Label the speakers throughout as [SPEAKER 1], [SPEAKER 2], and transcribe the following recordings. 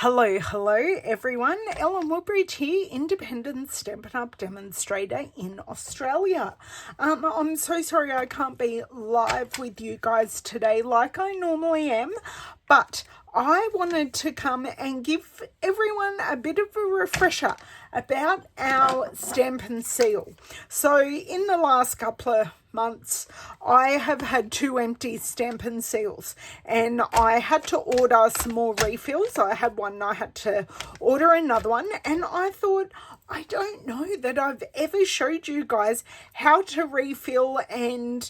[SPEAKER 1] Hello everyone. Ellen Woodbridge here, independent Stampin' Up demonstrator in Australia. I'm so sorry I can't be live with you guys today like I normally am, but I wanted to come and give everyone a bit of a refresher about our Stampin' Seal. So in the last couple of months, I have had 2 empty Stampin' Seals and I had to order some more refills. I had one, I had to order another one, and I thought, I don't know that I've ever showed you guys how to refill and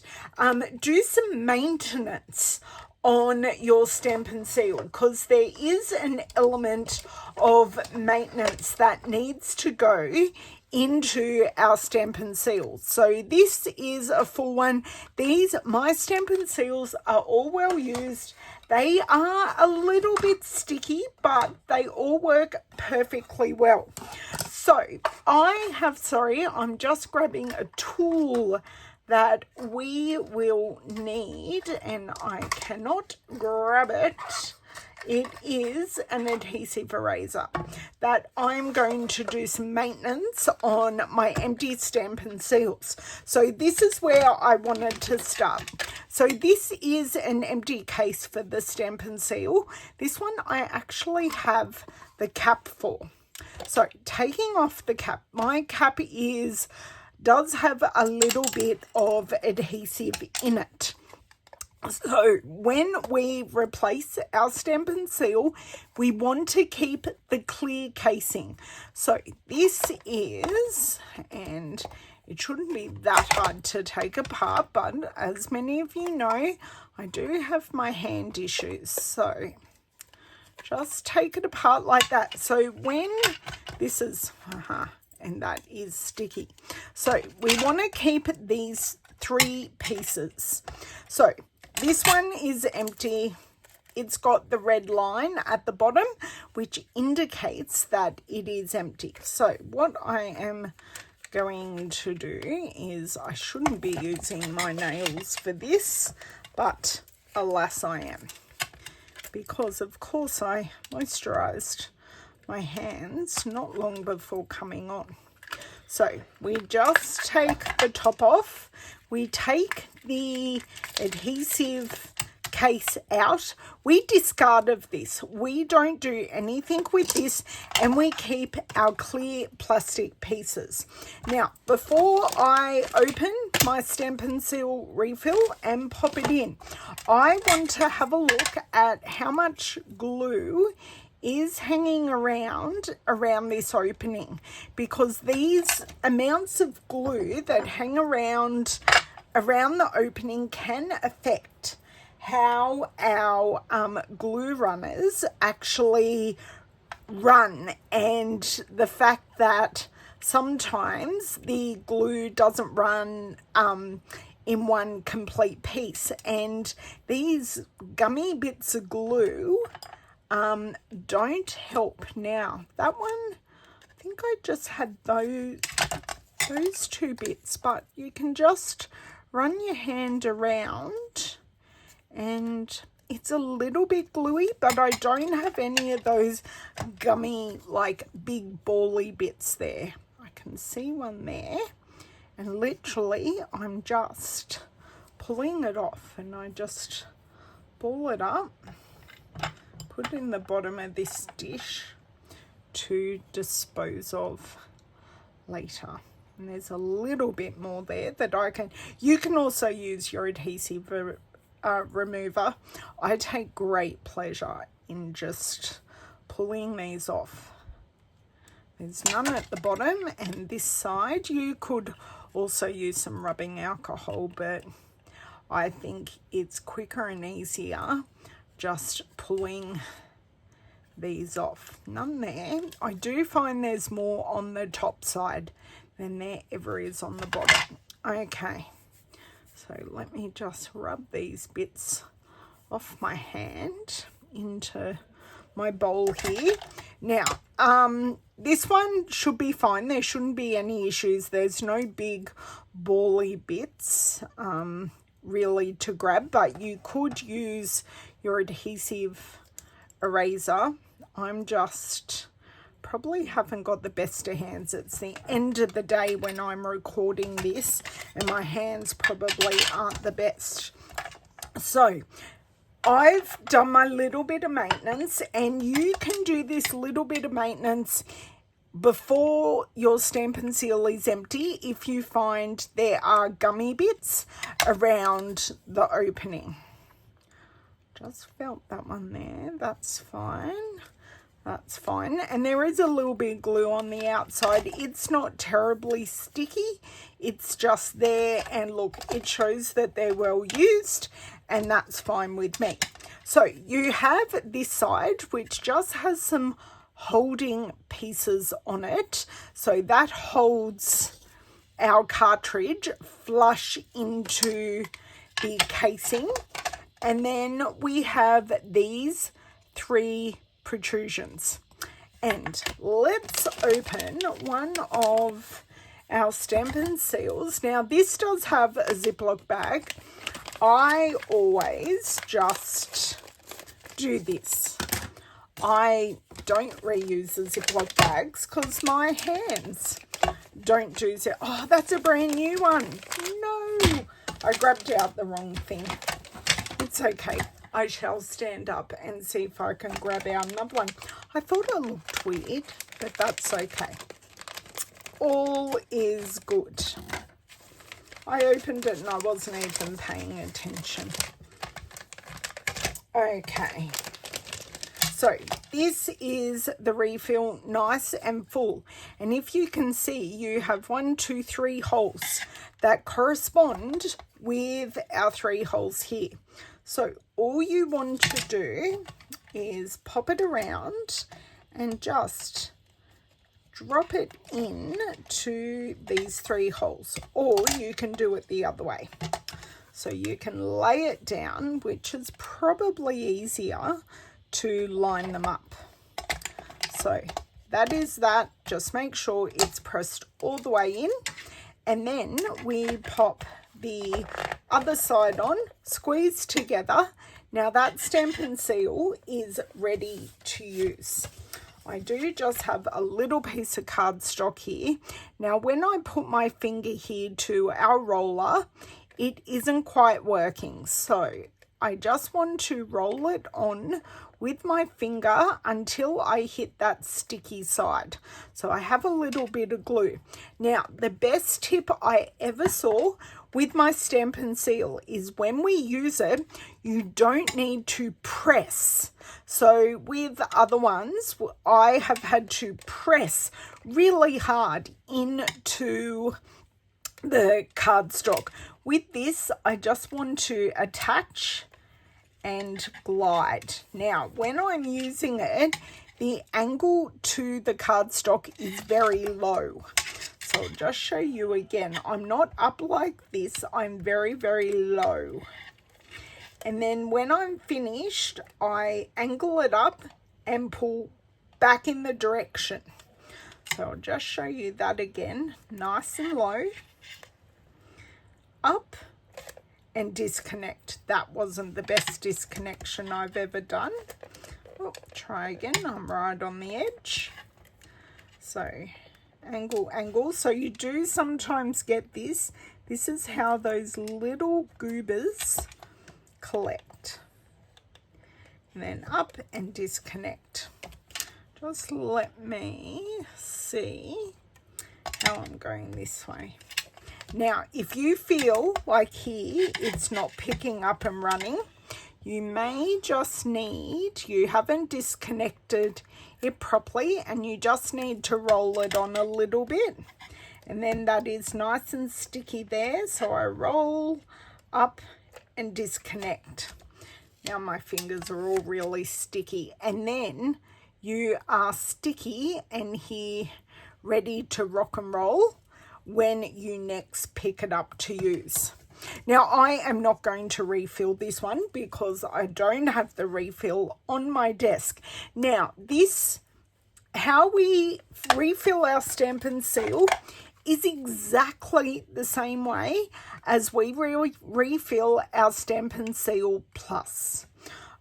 [SPEAKER 1] do some maintenance on your Stampin' Seal, because there is an element of maintenance that needs to go into our Stampin' Seals. So this is a full one. My Stampin' Seals are all well used. They are a little bit sticky, but they all work perfectly well. So I'm just grabbing a tool that we will need, and I cannot grab it. It is an adhesive eraser that I'm going to do some maintenance on my empty Stampin' Seals. So this is where I wanted to start. So this is an empty case for the Stampin' Seal. This one I actually have the cap for. So taking off the cap, my cap does have a little bit of adhesive in it. So when we replace our Stampin' Seal, we want to keep the clear casing. So this is, and it shouldn't be that hard to take apart, but as many of you know, I do have my hand issues. So just take it apart like that. So when this is, and that is sticky. So we want to keep these 3 pieces. So this one is empty. It's got the red line at the bottom, which indicates that it is empty. So what I am going to do is, I shouldn't be using my nails for this, but alas I am. Because of course I moisturized my hands not long before coming on. So we just take the top off, we take the adhesive case out, we discard of this, we don't do anything with this, and we keep our clear plastic pieces. Now before I open my Stampin' Seal refill and pop it in, I want to have a look at how much glue is hanging around this opening, because these amounts of glue that hang around the opening can affect how our glue runners actually run, and the fact that sometimes the glue doesn't run in one complete piece, and these gummy bits of glue don't help. Now that one, I think I just had those 2 bits, but you can just run your hand around and it's a little bit gluey, but I don't have any of those gummy, like big bally bits there. I can see one there, and literally I'm just pulling it off, and I just ball it up, put in the bottom of this dish to dispose of later. And there's a little bit more there that you can also use your adhesive remover. I take great pleasure in just pulling these off. There's none at the bottom, and this side you could also use some rubbing alcohol, but I think it's quicker and easier just pulling these off. None there. I do find there's more on the top side than there ever is on the bottom. Okay, so let me just rub these bits off my hand into my bowl here. Now this one should be fine. There shouldn't be any issues. There's no big bally bits really to grab, but you could use your adhesive eraser I'm just probably haven't got the best of hands. It's the end of the day when I'm recording this, and my hands probably aren't the best. So I've done my little bit of maintenance, and you can do this little bit of maintenance before your Stampin' Seal is empty if you find there are gummy bits around the opening. Just felt that one there. That's fine. That's fine. And there is a little bit of glue on the outside. It's not terribly sticky. It's just there. And look, it shows that they're well used. And that's fine with me. So you have this side, which just has some holding pieces on it. So that holds our cartridge flush into the casing. And then we have these 3 protrusions. And let's open one of our Stampin' Seals. Now this does have a Ziploc bag. I always just do this. I don't reuse the Ziploc bags because my hands don't do it. Oh, that's a brand new one. No, I grabbed out the wrong thing. It's okay. I shall stand up and see if I can grab out another one. I thought it looked weird, but that's okay. All is good. I opened it and I wasn't even paying attention. Okay. So this is the refill, nice and full. And if you can see, you have 1, 2, 3 holes that correspond with our 3 holes here. So all you want to do is pop it around and just drop it in to these 3 holes, or you can do it the other way. So you can lay it down, which is probably easier to line them up. So that is that. Just make sure it's pressed all the way in, and then we pop the other side on, squeeze together. Now that Stampin' Seal is ready to use. I do just have a little piece of cardstock here. Now when I put my finger here to our roller, it isn't quite working. So I just want to roll it on with my finger until I hit that sticky side. So I have a little bit of glue. Now the best tip I ever saw with my Stampin' Seal is when we use it, you don't need to press. So with other ones, I have had to press really hard into the cardstock. With this, I just want to attach and glide. Now, when I'm using it, the angle to the cardstock is very low. So I'll just show you again. I'm not up like this. I'm very, very low. And then when I'm finished, I angle it up and pull back in the direction. So I'll just show you that again. Nice and low. Up and disconnect. That wasn't the best disconnection I've ever done. Oh, try again. I'm right on the edge. So angle, angle. So you do sometimes get this. This is how those little goobers collect. And then up and disconnect. Just let me see how I'm going this way. Now, if you feel like here it's not picking up and running, you may just need, you haven't disconnected it properly, and you just need to roll it on a little bit. And then that is nice and sticky there. So I roll up and disconnect. Now my fingers are all really sticky. And then you are sticky and here ready to rock and roll when you next pick it up to use. Now I am not going to refill this one because I don't have the refill on my desk. Now this, how we refill our Stampin' Seal is exactly the same way as we refill our Stampin' Seal Plus.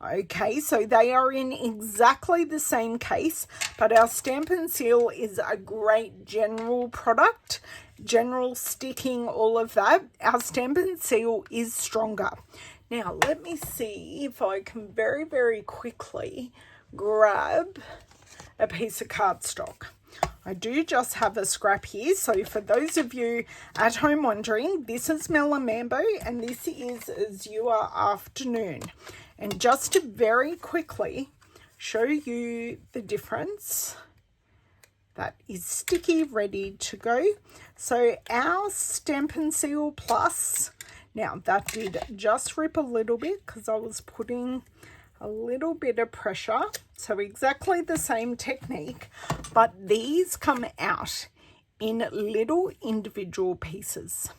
[SPEAKER 1] Okay, so they are in exactly the same case, but our Stampin' Seal is a great general product, general sticking, all of that. Our Stampin' Seal is stronger. Now, let me see if I can very, very quickly grab a piece of cardstock. I do just have a scrap here, so for those of you at home wondering, this is Melon Mambo and this is Azure Afternoon. And just to very quickly show you the difference, that is sticky, ready to go. So our Stampin' Seal Plus, now that did just rip a little bit because I was putting a little bit of pressure. So exactly the same technique, but these come out in little individual pieces.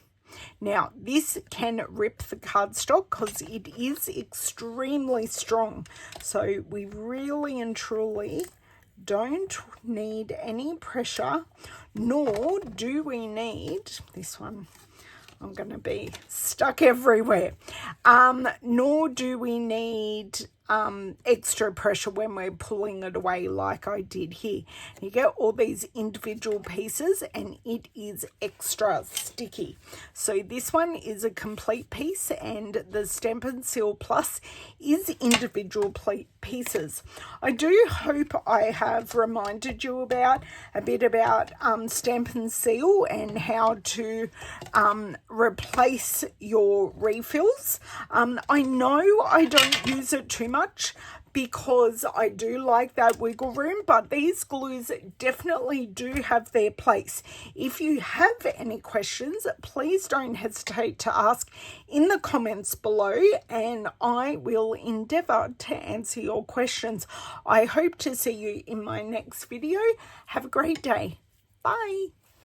[SPEAKER 1] Now, this can rip the cardstock because it is extremely strong. So we really and truly don't need any pressure, nor do we need this one. I'm going to be stuck everywhere. Nor do we need extra pressure when we're pulling it away like I did here. You get all these individual pieces and it is extra sticky. So this one is a complete piece and the Stampin' Seal Plus is individual pieces. I do hope I have reminded you about a bit about Stampin' Seal and how to replace your refills. I know I don't use it too much because I do like that wiggle room, but these glues definitely do have their place. If you have any questions, please don't hesitate to ask in the comments below and I will endeavour to answer your questions. I hope to see you in my next video. Have a great day. Bye.